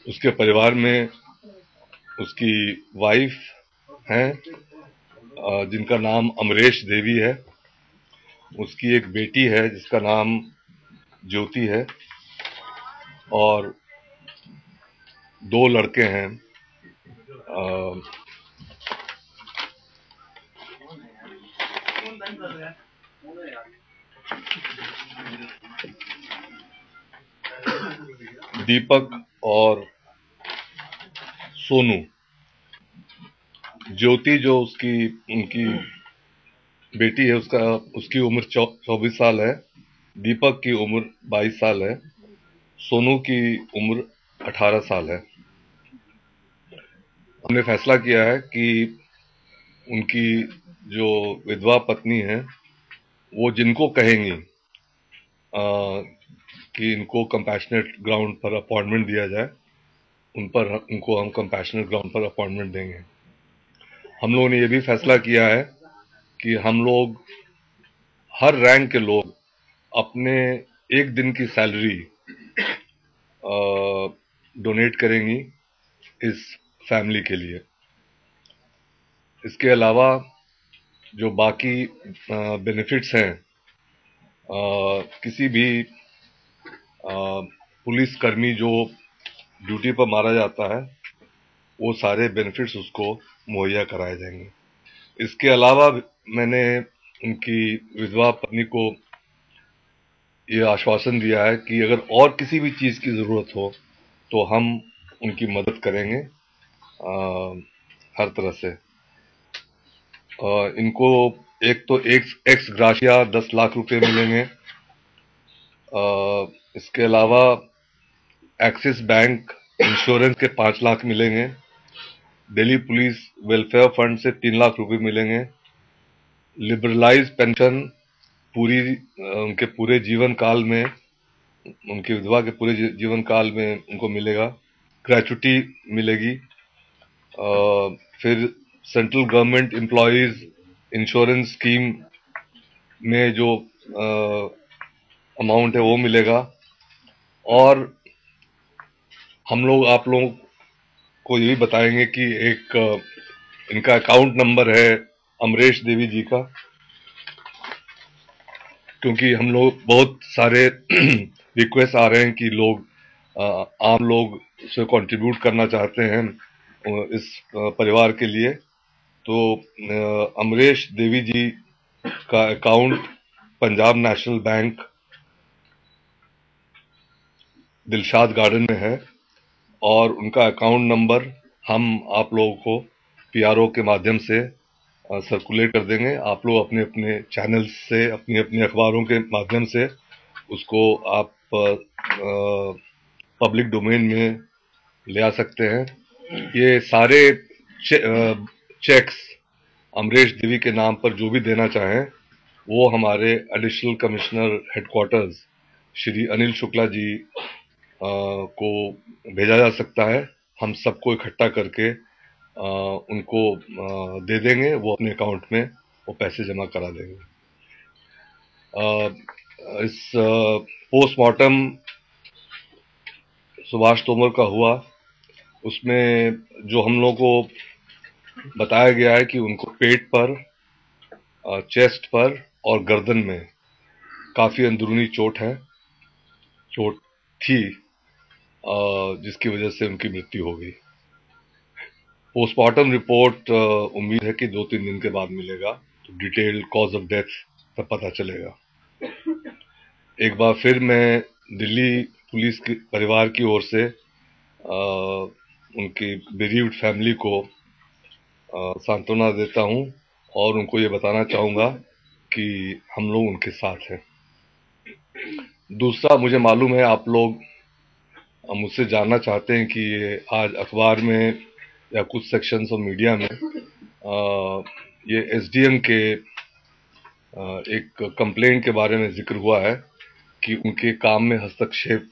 उसके परिवार में उसकी वाइफ हैं, जिनका नाम अमरेश देवी है। उसकी एक बेटी है जिसका नाम ज्योति है, और दो लड़के हैं। दीपक और सोनू। ज्योति जो उसकी उनकी बेटी है, उसकी उम्र 24 साल है। दीपक की उम्र 22 साल है। सोनू की उम्र 18 साल है। हमने फैसला किया है कि उनकी जो विधवा पत्नी है, वो जिनको कहेंगी कि इनको कंपैशनेट ग्राउंड पर अपॉइंटमेंट दिया जाए, उनको हम कंपैशनेट ग्राउंड पर अपॉइंटमेंट देंगे। हम लोगों ने ये भी फैसला किया है कि हम लोग, हर रैंक के लोग, अपने एक दिन की सैलरी डोनेट करेंगी इस फैमिली के लिए। इसके अलावा जो बाकी बेनिफिट्स हैं, किसी भी पुलिस कर्मी जो ड्यूटी पर मारा जाता है, वो सारे बेनिफिट्स उसको मुहैया कराए जाएंगे। इसके अलावा मैंने उनकी विधवा पत्नी को ये आश्वासन दिया है कि अगर और किसी भी चीज की जरूरत हो तो हम उनकी मदद करेंगे हर तरह से। इनको एक तो एक्स ग्राशिया 10 लाख रुपए मिलेंगे। इसके अलावा एक्सिस बैंक इंश्योरेंस के 5 लाख मिलेंगे। दिल्ली पुलिस वेलफेयर फंड से 3 लाख रुपए मिलेंगे। लिबरलाइज पेंशन उनके पूरे जीवन काल में, उनकी विधवा के पूरे जीवन काल में उनको मिलेगा। ग्रेचुटी मिलेगी। फिर central government employees insurance scheme में जो अमाउंट है वो मिलेगा। और हम लोग आप लोगों को ये भी बताएंगे कि एक इनका अकाउंट नंबर है अमरेश देवी जी का, क्योंकि हम लोग बहुत सारे रिक्वेस्ट आ रहे हैं कि लोग, आम लोग उसे कंट्रीब्यूट करना चाहते हैं इस परिवार के लिए। तो अमरेश देवी जी का account Punjab national bank Dilshad garden में है, और उनका अकाउंट नंबर हम आप लोगों को पीआरओ के माध्यम से सर्कुलेट कर देंगे। आप लोग अपने अपने चैनल से, अपने अपने अखबारों के माध्यम से उसको आप पब्लिक डोमेन में ले आ सकते हैं। ये सारे चेक्स अमरेश देवी के नाम पर जो भी देना चाहें, वो हमारे additional commissioner headquarters Shri Anil Shukla ji को भेजा जा सकता है। हम सबको इकट्ठा करके उनको दे देंगे, वो अपने अकाउंट में वो पैसे जमा करा देंगे। इस पोस्टमार्टम सुभाष तोमर का हुआ, उसमें जो हम लोग को बताया गया है कि उनको पेट पर, चेस्ट पर और गर्दन में काफी अंदरूनी चोट थी, जिसकी वजह से उनकी मृत्यु हो गई। पोस्टमार्टम रिपोर्ट उम्मीद है कि 2-3 दिन के बाद मिलेगा, तो डिटेल्ड कॉज ऑफ डेथ तब पता चलेगा। एक बार फिर मैं दिल्ली पुलिस के परिवार की ओर से उनकी बेरीव्ड फैमिली को सांत्वना देता हूं, और उनको ये बताना चाहूंगा कि हम लोग उनके साथ हैं। दूसरा, मुझे मालूम है आप लोग मुझसे जानना चाहते हैं कि ये आज अखबार में या कुछ सेक्शंस ऑफ मीडिया में ये एसडीएम के एक कंप्लेंट के बारे में जिक्र हुआ है कि उनके काम में हस्तक्षेप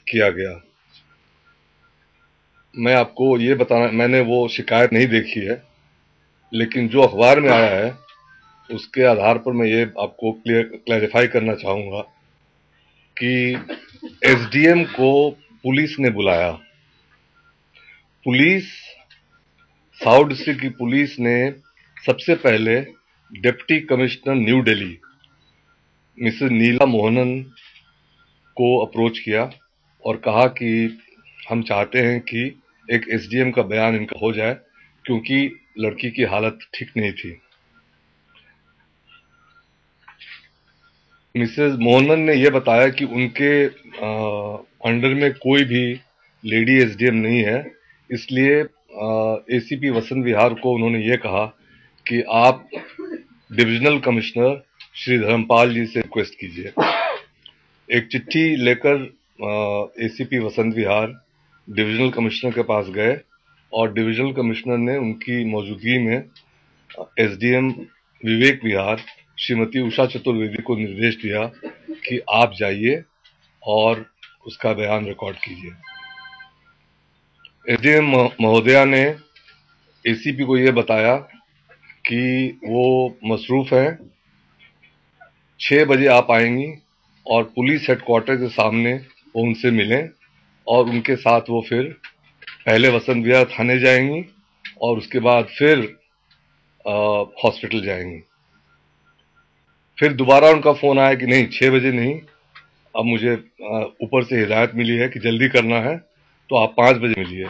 किया गया। मैं आपको ये बताना, मैंने वो शिकायत नहीं देखी है, लेकिन जो अखबार में आया है उसके आधार पर मैं ये आपको क्लैरिफाई करना चाहूंगा कि एसडीएम को पुलिस ने बुलाया पुलिस, साउथ डिस्ट्रिक्ट की पुलिस ने सबसे पहले deputy commissioner new Delhi Mrs Neela Mohanan को अप्रोच किया और कहा कि हम चाहते हैं कि एक एसडीएम का बयान इनका हो जाए, क्योंकि लड़की की हालत ठीक नहीं थी। मिसेस मोहनन ने यह बताया कि उनके अंडर में कोई भी लेडी एसडीएम नहीं है, इसलिए एसीपी वसंत विहार को उन्होंने ये कहा कि आप डिविजनल कमिश्नर श्री धर्मपाल जी से रिक्वेस्ट कीजिए। एक चिट्ठी लेकर ACP Vasant Vihar divisional commissioner के पास गए और डिविजनल कमिश्नर ने उनकी मौजूदगी में एसडीएम विवेक विहार श्रीमती उषा चतुर्वेदी को निर्देश दिया कि आप जाइए और उसका बयान रिकॉर्ड कीजिए। एसडीएम महोदया ने एसीपी को यह बताया कि वो मसरूफ हैं, 6 बजे आप आएंगी और पुलिस हेडक्वार्टर के सामने वो उनसे मिलें और उनके साथ वो फिर पहले वसंत विहार थाने जाएंगी और उसके बाद फिर हॉस्पिटल जाएंगी। फिर दोबारा उनका फोन आया कि नहीं, 6 बजे नहीं, अब मुझे ऊपर से हिदायत मिली है कि जल्दी करना है, तो आप 5 बजे मिलिए।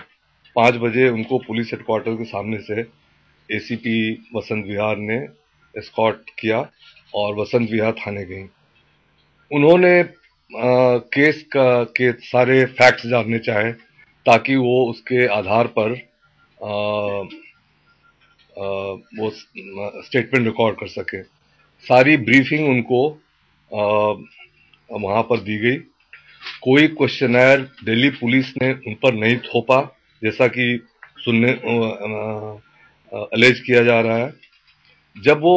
5 बजे उनको पुलिस हेडक्वार्टर के सामने से एसीपी वसंत विहार ने एस्कॉर्ट किया और वसंत विहार थाने गई। उन्होंने केस के सारे फैक्ट्स जानने चाहे ताकि वो उसके आधार पर वो स्टेटमेंट रिकॉर्ड कर सके। सारी ब्रीफिंग उनको वहां पर दी गई। कोई क्वेश्चनर दिल्ली पुलिस ने उन पर नहीं थोपा, जैसा कि सुनने अलेज किया जा रहा है। जब वो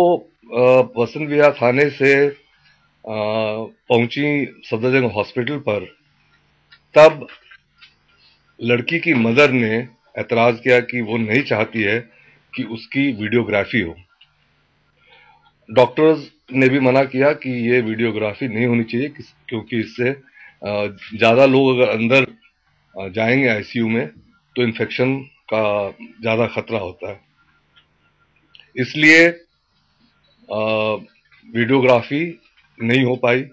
वसंत विहार थाने से पहुंची सफदरजंग हॉस्पिटल पर, तब लड़की की मदर ने एतराज किया कि वो नहीं चाहती है कि उसकी वीडियोग्राफी हो। डॉक्टर्स ने भी मना किया कि ये वीडियोग्राफी नहीं होनी चाहिए, क्योंकि इससे ज्यादा लोग अगर अंदर जाएंगे आईसीयू में तो इन्फेक्शन का ज्यादा खतरा होता है। इसलिए वीडियोग्राफी नहीं हो पाई।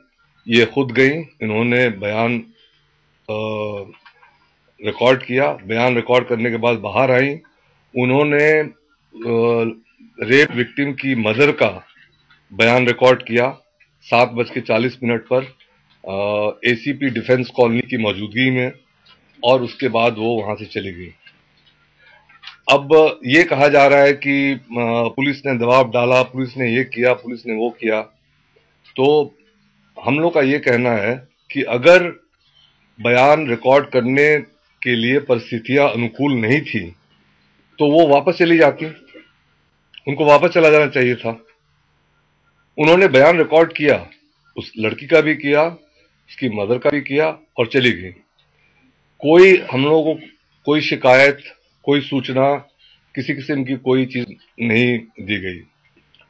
ये खुद गई, इन्होंने बयान रिकॉर्ड किया। बयान रिकॉर्ड करने के बाद बाहर आई। उन्होंने रेप विक्टिम की मदर का बयान रिकॉर्ड किया 7:40 पर एसीपी डिफेंस कॉलोनी की मौजूदगी में, और उसके बाद वो वहां से चली गई। अब ये कहा जा रहा है कि पुलिस ने दबाव डाला, पुलिस ने ये किया, पुलिस ने वो किया। तो हम लोग का ये कहना है कि अगर बयान रिकॉर्ड करने के लिए परिस्थितियां अनुकूल नहीं थी तो वो वापस चली जाती, उनको वापस चला जाना चाहिए था। उन्होंने बयान रिकॉर्ड किया, उस लड़की का भी किया, उसकी मदर का भी किया और चली गई। कोई हम लोगों को कोई शिकायत, कोई सूचना, किसी किस्म की कोई चीज नहीं दी गई।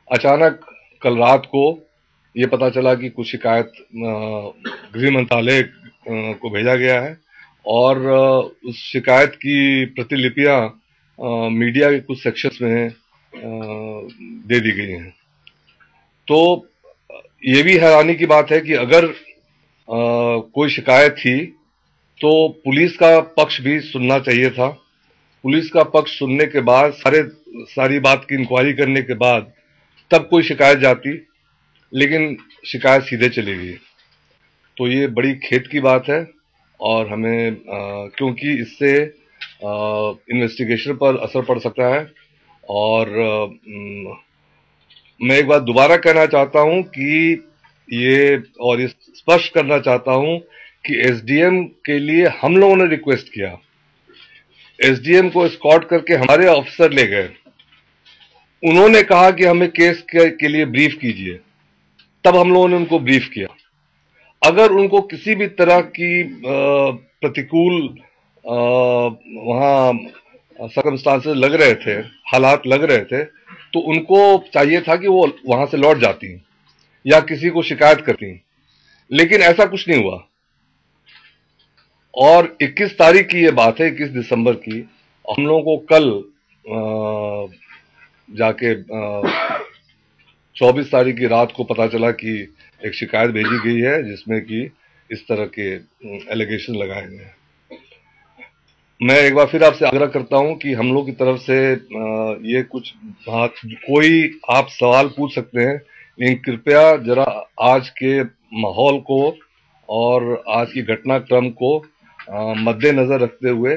अचानक कल रात को ये पता चला कि कुछ शिकायत गृह मंत्रालय को भेजा गया है और उस शिकायत की प्रतिलिपियां मीडिया के कुछ सेक्शंस में दे दी गई हैं। तो ये भी हैरानी की बात है कि अगर कोई शिकायत थी तो पुलिस का पक्ष भी सुनना चाहिए था। पुलिस का पक्ष सुनने के बाद, सारी बात की इंक्वायरी करने के बाद तब कोई शिकायत जाती, लेकिन शिकायत सीधे चली गई। तो ये बड़ी खेद की बात है और हमें क्योंकि इससे इन्वेस्टिगेशन पर असर पड़ सकता है। और मैं एक बात दोबारा कहना चाहता हूं कि ये स्पष्ट करना चाहता हूं कि एसडीएम के लिए हम लोगों ने रिक्वेस्ट किया, एसडीएम को एस्कॉर्ट करके हमारे ऑफिसर ले गए। उन्होंने कहा कि हमें केस के लिए ब्रीफ कीजिए, तब हम लोगों ने उनको ब्रीफ किया। अगर उनको किसी भी तरह की प्रतिकूल वहां सर्कमस्टांसेस लग रहे थे, हालात लग रहे थे, तो उनको चाहिए था कि वो वहां से लौट जाती या किसी को शिकायत करती, लेकिन ऐसा कुछ नहीं हुआ। और 21 तारीख की ये बात है, 21 दिसंबर की, हम लोगों को कल जाके 24 तारीख की रात को पता चला कि एक शिकायत भेजी गई है जिसमें कि इस तरह के एलिगेशन लगाए गए हैं। मैं एक बार फिर आपसे आग्रह करता हूं कि हम लोग की तरफ से ये कुछ बात कोई आप सवाल पूछ सकते हैं, लेकिन कृपया जरा आज के माहौल को और आज की घटनाक्रम को मद्देनजर रखते हुए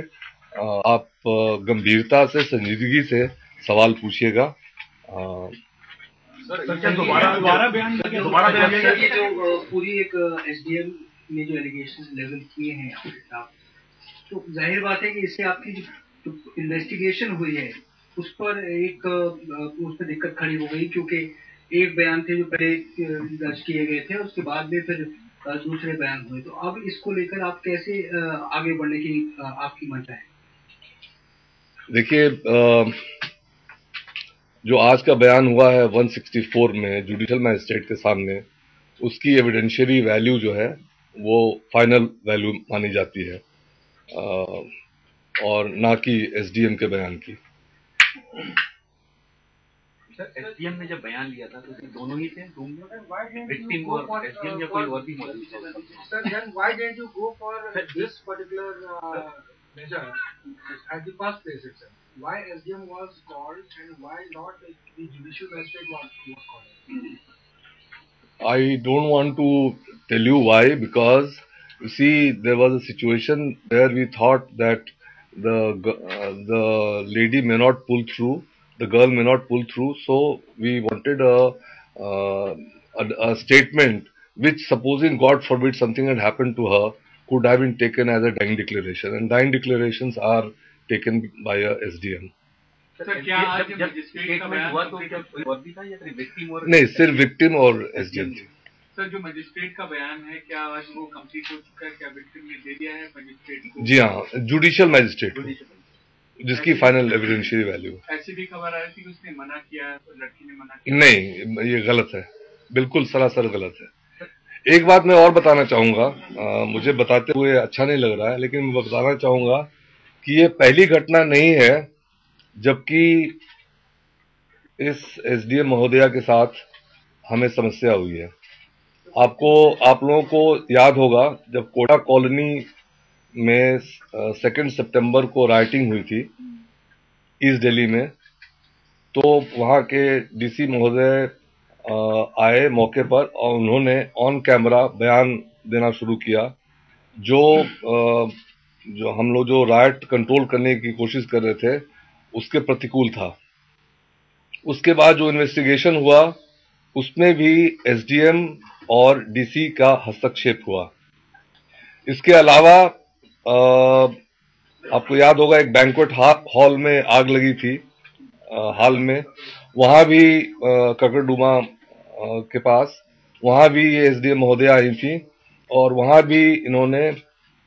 आप गंभीरता से संजीदगी से सवाल पूछिएगा। दोबारा बयान ये जो पूरी एक एसडीएम ने जो एलिगेशन लेवल किए हैं आप, तो जाहिर बात है कि इससे आपकी जो इन्वेस्टिगेशन हुई है उस पर उस पर दिक्कत खड़ी हो गई, क्योंकि एक बयान थे जो पहले दर्ज किए गए थे, उसके बाद में फिर दूसरे बयान हुए। तो अब इसको लेकर आप कैसे आगे बढ़ने की आपकी मंशा है? देखिए, जो आज का बयान हुआ है 164 में जुडिशियल मैजिस्ट्रेट के सामने, उसकी एविडेंशियरी वैल्यू जो है वो फाइनल वैल्यू मानी जाती है और ना कि एसडीएम के बयान की। सर, एसडीएम ने जब बयान लिया था तो दोनों ही थे रूम में, विक्टिम और एसडीएम या कोई और भी मौजूद था? Sir, then why didn't you go for this particular measure at the first place itself? Why SDM was called and why not the judicial magistrate was called? I don't want to tell you why, because you see there was a situation where we thought that the lady may not pull through, the girl may not pull through, so we wanted a statement which, supposing God forbid something had happened to her, could have been taken as a dying declaration, and dying declarations are taken by a SDM. Sir, क्या आज जब statement हुआ तो क्या कोई और भी था या सिर्फ विक्टिम और? नहीं, सिर्फ विक्टिम और एसडीएम थी। सर, जो मजिस्ट्रेट का बयान है क्या आज वो कंप्लीट हो चुका है? क्या विक्टिम ने दे दिया है मजिस्ट्रेट को? जी हाँ, जुडिशियल मैजिस्ट्रेट को, जिसकी फाइनल एविडेंशियरी वैल्यू। ऐसी भी खबर आई थी कि उसने मना किया, तो लड़की ने मना किया। नहीं, ये गलत है, बिल्कुल सरासर गलत है। एक बात मैं और बताना चाहूंगा, मुझे बताते हुए अच्छा नहीं लग रहा है, लेकिन मैं बताना चाहूंगा कि ये पहली घटना नहीं है जबकि इस एसडीएम महोदया के साथ हमें समस्या हुई है। आप लोगों को याद होगा जब कोटा कॉलोनी में 2 सितंबर को राइटिंग हुई थी ईस्ट दिल्ली में, तो वहां के डीसी महोदय आए मौके पर और उन्होंने ऑन कैमरा बयान देना शुरू किया, जो हम लोग जो राइट कंट्रोल करने की कोशिश कर रहे थे उसके प्रतिकूल था। उसके बाद जो इन्वेस्टिगेशन हुआ उसमें भी एसडीएम और डीसी का हस्तक्षेप हुआ। इसके अलावा आपको याद होगा एक बैंक्वेट हॉल में आग लगी थी हाल में, वहां भी ककड़डुमा के पास, वहां भी ये एसडीएम महोदया आई थी और वहां भी इन्होंने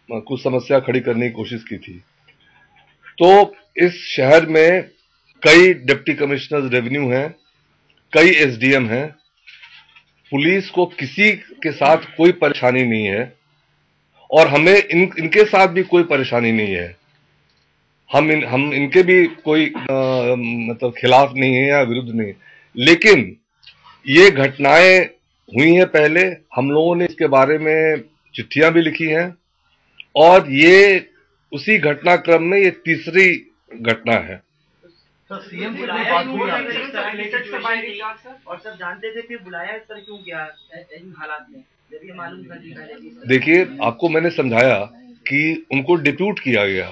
कुछ समस्या खड़ी करने की कोशिश की थी। तो इस शहर में कई डिप्टी कमिश्नर रेवेन्यू हैं, कई एसडीएम हैं, पुलिस को किसी के साथ कोई परेशानी नहीं है और हमें इनके साथ भी कोई परेशानी नहीं है। हम इनके भी कोई मतलब खिलाफ नहीं है या विरुद्ध नहीं, लेकिन ये घटनाएं हुई हैं पहले, हम लोगों ने इसके बारे में चिट्ठियां भी लिखी हैं और ये उसी घटनाक्रम में ये तीसरी घटना है। सर, सीएम से कोई बात हुई और सर जानते थे फिर बुलाया सर क्यों गया इन हालात में, जब ये मालूम था कि पहले? देखिए, आपको मैंने समझाया कि उनको डिप्यूट किया गया,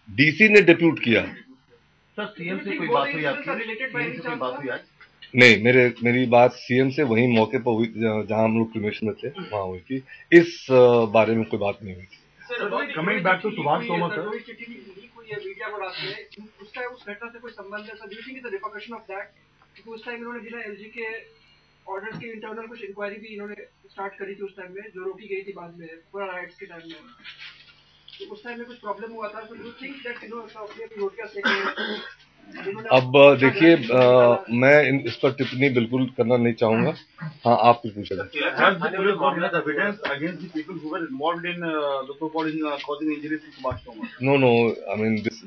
डीसी ने डिप्यूट किया। सर, सीएम से कोई बात हुई आपकी? सीएम से कोई बात हुई आज? नहीं, मेरी बात सीएम से वहीं मौके पर हुई जहां हम लोग क्रिमेशन में थे, वहां हुई थी। इस बारे में कोई बात नहीं हुई थी। Coming back to Subhash Tomar sir, media को लाते हैं उसका उस घटना से कोई संबंध है? Sir, do you think is the repercussion of that? क्योंकि उस टाइम इन्होंने बिना एलजी के ऑर्डर्स के इंटरनल कुछ इंक्वायरी भी इन्होंने स्टार्ट करी थी उस टाइम में, जो रोकी गई थी बाद में पूरा राइट्स के टाइम में। तो उस टाइम में कुछ प्रॉब्लम हुआ था, तो डू थिंक दैट अपनी रोटियां सेक अब देखिए, मैं इस पर टिप्पणी बिल्कुल करना नहीं चाहूंगा। हाँ, आप कुछ पूछे थे। Has the police got enough evidence against the people who were involved in the so-called causing injuries to Subhash Thomas? No, I mean, this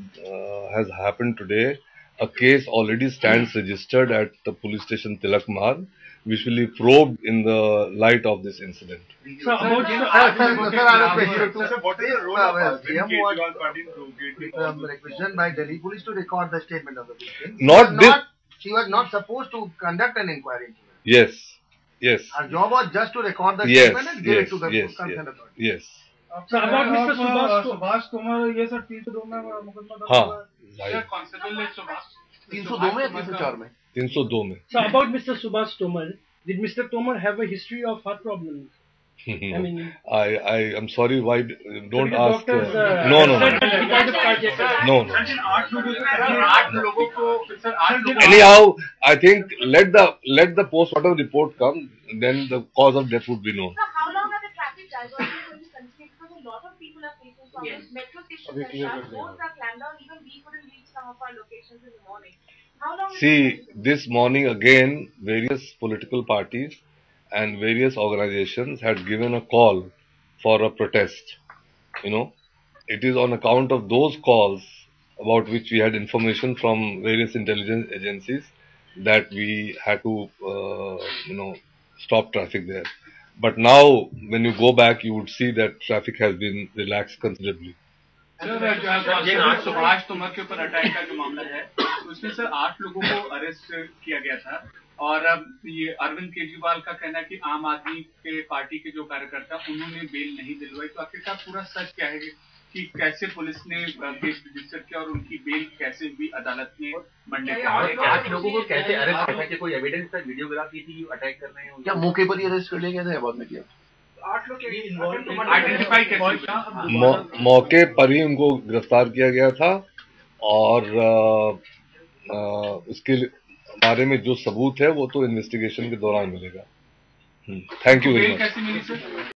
has happened today. A case already stands registered at the police station Tilak Marg, which will be probed in the light of this incident. Sir, I have a question. Sir, what is the role of Arvind Kejriwal party in provocating requisitioned by Delhi police to record the statement of the victim. She was not supposed to conduct an inquiry. Yes. Her job was just to record the statement and give it to the concerned authority. Yes. Sir, about Mr. Subhash Tomar, ये sir 302 में मुकदमा दर्ज हाँ, हुआ है। क्या constable ने सुभाष 302 में या 304 में? 302 में। So about Mr. Subhash Tomar, did Mr. Tomar have a history of heart problems? I mean, I am sorry. Why don't ask? doctors, No. because of cardiac arrest. No. आठ लोगों को सर 8 लोगों Anyhow, I think let the postmortem report come, then the cause of death would be known. So how long are the traffic diversions going to continue? Because a lot of people are facing problems. Metro stations are shut, roads are clamped down. Even we couldn't reach some of our locations in the morning. How long? See, this morning again, various political parties and various organizations had given a call for a protest. It is on account of those calls about which we had information from various intelligence agencies that we had to, stop traffic there. But now, when you go back, you would see that traffic has been relaxed considerably. Sir आज सुभाष तोमर के ऊपर attack का जो मामला है उसमें sir 8 लोगों को अरेस्ट किया गया था और अब ये अरविंद केजरीवाल का कहना है कि आम आदमी के पार्टी के जो कार्यकर्ता उन्होंने बेल नहीं दिलवाई। तो आखिरकार पूरा सच क्या है कि कैसे पुलिस ने केस रजिस्टर किया और उनकी बेल कैसे हुई अदालत में मंडे को? 8 लोगों को कैसे अरेस्ट किया था? कोई एविडेंस था, वीडियोग्राफी थी अटैक कर रहे हैं? क्या मौके पर ही अरेस्ट कर लिया गया था या बाद में किया? 8 लोग आइडेंटिफाई कैसे? मौके पर ही उनको गिरफ्तार किया गया था और उसके बारे में जो सबूत है वो तो इन्वेस्टिगेशन के दौरान मिलेगा। Thank you very much. कैसे मिली सर?